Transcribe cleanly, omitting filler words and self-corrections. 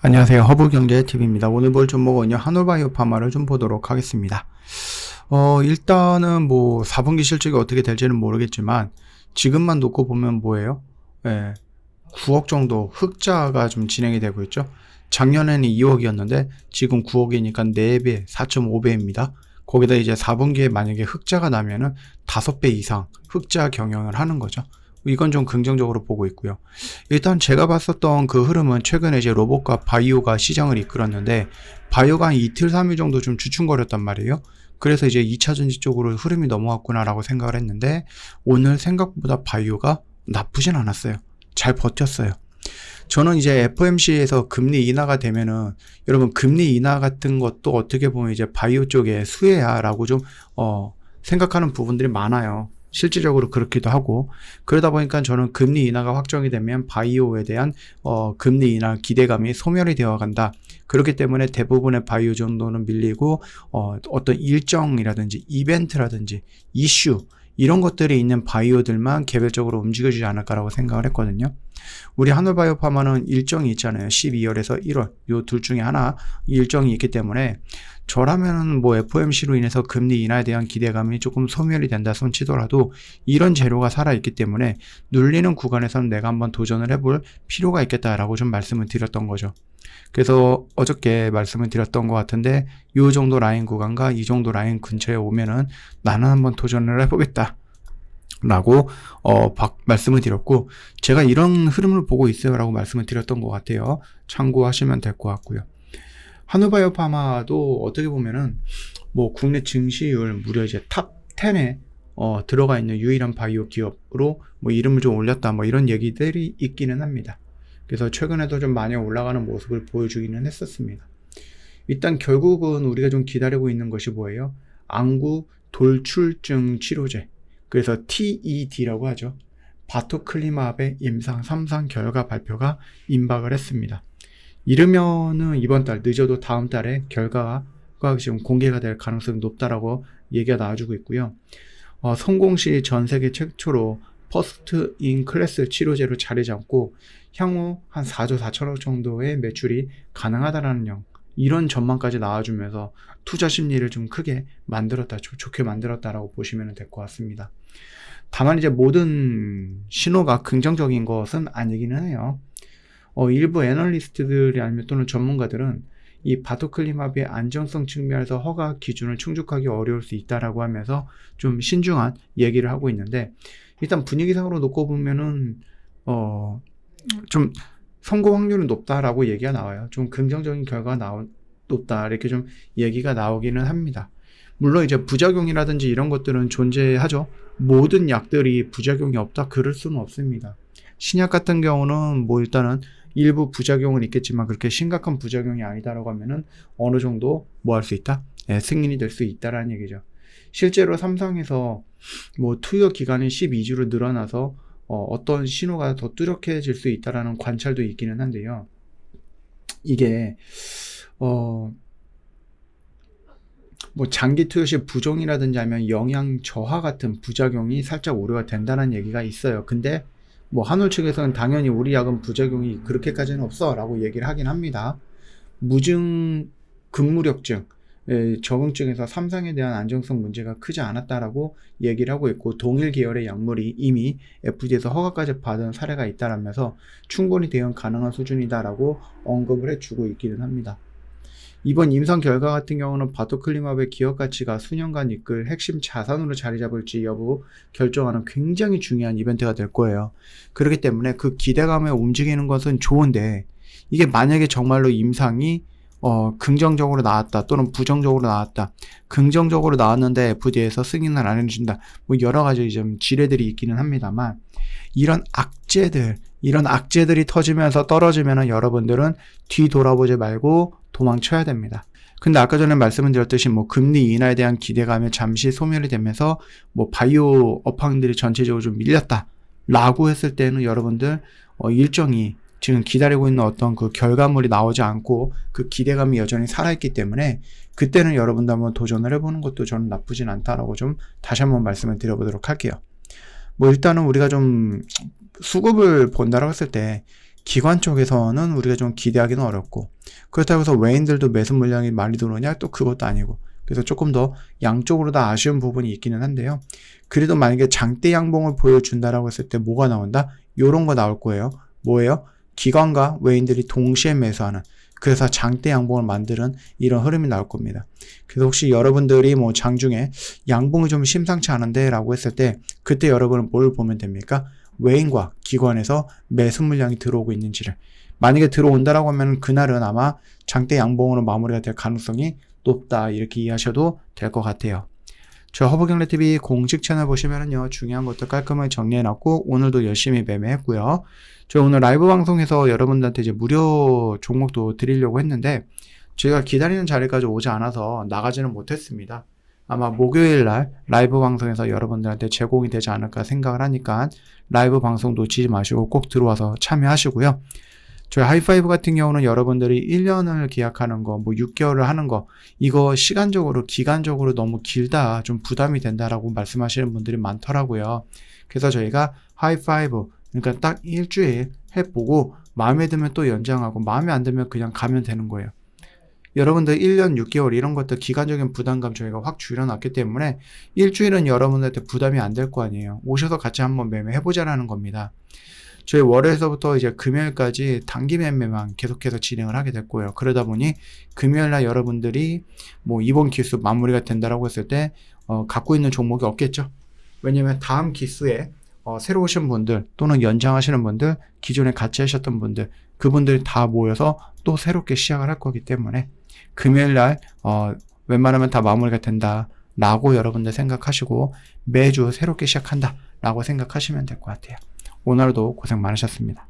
안녕하세요. 허브경제TV입니다. 오늘 볼 종목은요, 한올바이오파마를 좀 보도록 하겠습니다. 일단은 뭐 4분기 실적이 어떻게 될지는 모르겠지만 지금만 놓고 보면 뭐예요? 9억 정도 흑자가 좀 진행이 되고 있죠. 작년에는 2억이었는데 지금 9억이니까 4배, 4.5배입니다. 거기다 이제 4분기에 만약에 흑자가 나면은 5배 이상 흑자 경영을 하는 거죠. 이건 좀 긍정적으로 보고 있고요. 일단 제가 봤었던 그 흐름은 최근에 이제 로봇과 바이오가 시장을 이끌었는데, 바이오가 한 이틀 3일 정도 좀 주춤거렸단 말이에요. 그래서 이제 2차전지 쪽으로 흐름이 넘어왔구나라고 생각을 했는데, 오늘 생각보다 바이오가 나쁘진 않았어요. 잘 버텼어요. 저는 이제 FOMC에서 금리 인하가 되면은, 여러분 금리 인하 같은 것도 어떻게 보면 이제 바이오 쪽의 수혜야라고 좀 생각하는 부분들이 많아요. 실질적으로 그렇기도 하고, 그러다 보니까 저는 금리 인하가 확정이 되면 바이오에 대한 금리 인하 기대감이 소멸이 되어 간다. 그렇기 때문에 대부분의 바이오 정도는 밀리고 어떤 일정이라든지 이벤트라든지 이슈 이런 것들이 있는 바이오들만 개별적으로 움직여주지 않을까라고 생각을 했거든요. 우리 한올바이오파마는 일정이 있잖아요. 12월에서 1월 요 둘 중에 하나 일정이 있기 때문에, 저라면은 뭐 FOMC로 인해서 금리 인하에 대한 기대감이 조금 소멸이 된다 손 치더라도 이런 재료가 살아있기 때문에 눌리는 구간에서는 내가 한번 도전을 해볼 필요가 있겠다라고 좀 말씀을 드렸던 거죠. 그래서 어저께 말씀을 드렸던 것 같은데, 이 정도 라인 구간과 이 정도 라인 근처에 오면은 나는 한번 도전을 해보겠다 라고 말씀을 드렸고, 제가 이런 흐름을 보고 있어요 라고 말씀을 드렸던 것 같아요. 참고하시면 될 것 같고요. 한올바이오파마도 어떻게 보면은 뭐 국내 증시율 무려 이제 탑 10에 들어가 있는 유일한 바이오 기업으로 뭐 이름을 좀 올렸다 뭐 이런 얘기들이 있기는 합니다. 그래서 최근에도 좀 많이 올라가는 모습을 보여주기는 했었습니다. 일단 결국은 우리가 좀 기다리고 있는 것이 뭐예요? 안구 돌출증 치료제, 그래서 TED라고 하죠. 바토클리마브의 임상 3상 결과 발표가 임박을 했습니다. 이르면은 이번 달, 늦어도 다음 달에 결과가 지금 공개가 될 가능성이 높다라고 얘기가 나와주고 있고요. 성공 시 전 세계 최초로 퍼스트 인 클래스 치료제로 자리 잡고 향후 한 4조 4천억 정도의 매출이 가능하다라는 이런 전망까지 나와주면서 투자 심리를 좀 크게 만들었다, 좋게 만들었다라고 보시면 될 것 같습니다. 다만 이제 모든 신호가 긍정적인 것은 아니기는 해요. 일부 애널리스트들이 아니면 또는 전문가들은 이 바토클리마브의 안정성 측면에서 허가 기준을 충족하기 어려울 수 있다라고 하면서 좀 신중한 얘기를 하고 있는데, 일단 분위기상으로 놓고 보면은 좀 성공 확률은 높다라고 얘기가 나와요. 좀 긍정적인 결과가 높다 이렇게 좀 얘기가 나오기는 합니다. 물론 이제 부작용이라든지 이런 것들은 존재하죠. 모든 약들이 부작용이 없다 그럴 수는 없습니다. 신약 같은 경우는 뭐 일단은 일부 부작용은 있겠지만 그렇게 심각한 부작용이 아니다라고 하면은 어느 정도 뭐 할 수 있다? 승인이 될 수 있다라는 얘기죠. 실제로 삼성에서 뭐 투여 기간이 12주로 늘어나서 어떤 신호가 더 뚜렷해질 수 있다라는 관찰도 있기는 한데요. 이게 뭐 장기 투여 시 부종이라든지 아니면 영양 저하 같은 부작용이 살짝 우려가 된다는 얘기가 있어요. 근데 뭐 한올 측에서는 당연히 우리 약은 부작용이 그렇게까지는 없어 라고 얘기를 하긴 합니다. 무증 근무력증 적응증에서 삼상에 대한 안정성 문제가 크지 않았다라고 얘기를 하고 있고, 동일 계열의 약물이 이미 FDA에서 허가까지 받은 사례가 있다라면서 충분히 대응 가능한 수준이다라고 언급을 해주고 있기는 합니다. 이번 임상 결과 같은 경우는 바토클리마브의 기업 가치가 수년간 이끌 핵심 자산으로 자리 잡을지 여부 결정하는 굉장히 중요한 이벤트가 될 거예요. 그렇기 때문에 그 기대감에 움직이는 것은 좋은데, 이게 만약에 정말로 임상이 긍정적으로 나왔다 또는 부정적으로 나왔다, 긍정적으로 나왔는데 FDA에서 승인을 안 해준다, 뭐 여러 가지 좀 지뢰들이 있기는 합니다만, 이런 악재들이 터지면서 떨어지면은 여러분들은 뒤돌아보지 말고 도망쳐야 됩니다. 근데 아까 전에 말씀을 드렸듯이 뭐 금리 인하에 대한 기대감이 잠시 소멸이 되면서 뭐 바이오 업황들이 전체적으로 좀 밀렸다 라고 했을 때는 여러분들 일정이 지금 기다리고 있는 어떤 그 결과물이 나오지 않고 그 기대감이 여전히 살아있기 때문에, 그때는 여러분들 한번 도전을 해보는 것도 저는 나쁘진 않다라고 좀 다시 한번 말씀을 드려보도록 할게요. 뭐 일단은 우리가 좀 수급을 본다라고 했을 때 기관 쪽에서는 우리가 좀 기대하기는 어렵고, 그렇다고 해서 외인들도 매수 물량이 많이 들어오냐? 또 그것도 아니고, 그래서 조금 더 양쪽으로 다 아쉬운 부분이 있기는 한데요. 그래도 만약에 장대 양봉을 보여준다라고 했을 때 뭐가 나온다? 요런 거 나올 거예요. 뭐예요? 기관과 외인들이 동시에 매수하는, 그래서 장대 양봉을 만드는 이런 흐름이 나올 겁니다. 그래서 혹시 여러분들이 뭐 장중에 양봉이 좀 심상치 않은데 라고 했을 때, 그때 여러분은 뭘 보면 됩니까? 외인과 기관에서 매수 물량이 들어오고 있는지를. 만약에 들어온다라고 하면 그날은 아마 장대 양봉으로 마무리가 될 가능성이 높다, 이렇게 이해하셔도 될 것 같아요. 저 허브경제TV 공식 채널 보시면은요, 중요한 것들 깔끔하게 정리해놨고, 오늘도 열심히 매매했고요. 저 오늘 라이브 방송에서 여러분들한테 이제 무료 종목도 드리려고 했는데, 제가 기다리는 자리까지 오지 않아서 나가지는 못했습니다. 아마 목요일 날 라이브 방송에서 여러분들한테 제공이 되지 않을까 생각을 하니까 라이브 방송 놓치지 마시고 꼭 들어와서 참여하시고요. 저희 하이파이브 같은 경우는 여러분들이 1년을 계약하는 거, 뭐 6개월을 하는 거, 이거 시간적으로, 기간적으로 너무 길다, 좀 부담이 된다라고 말씀하시는 분들이 많더라고요. 그래서 저희가 하이파이브, 그러니까 딱 일주일 해보고 마음에 들면 또 연장하고 마음에 안 들면 그냥 가면 되는 거예요. 여러분들 1년 6개월 이런 것들 기간적인 부담감 저희가 확 줄여놨기 때문에 일주일은 여러분들한테 부담이 안 될 거 아니에요. 오셔서 같이 한번 매매해보자라는 겁니다. 저희 월요일서부터 이제 금요일까지 단기 매매만 계속해서 진행을 하게 됐고요. 그러다 보니 금요일날 여러분들이 뭐 이번 기수 마무리가 된다라고 했을 때 갖고 있는 종목이 없겠죠. 왜냐면 다음 기수에 새로 오신 분들 또는 연장하시는 분들, 기존에 같이 하셨던 분들, 그분들이 다 모여서 또 새롭게 시작을 할 거기 때문에 금요일날 웬만하면 다 마무리가 된다 라고 여러분들 생각하시고 매주 새롭게 시작한다 라고 생각하시면 될 것 같아요. 오늘도 고생 많으셨습니다.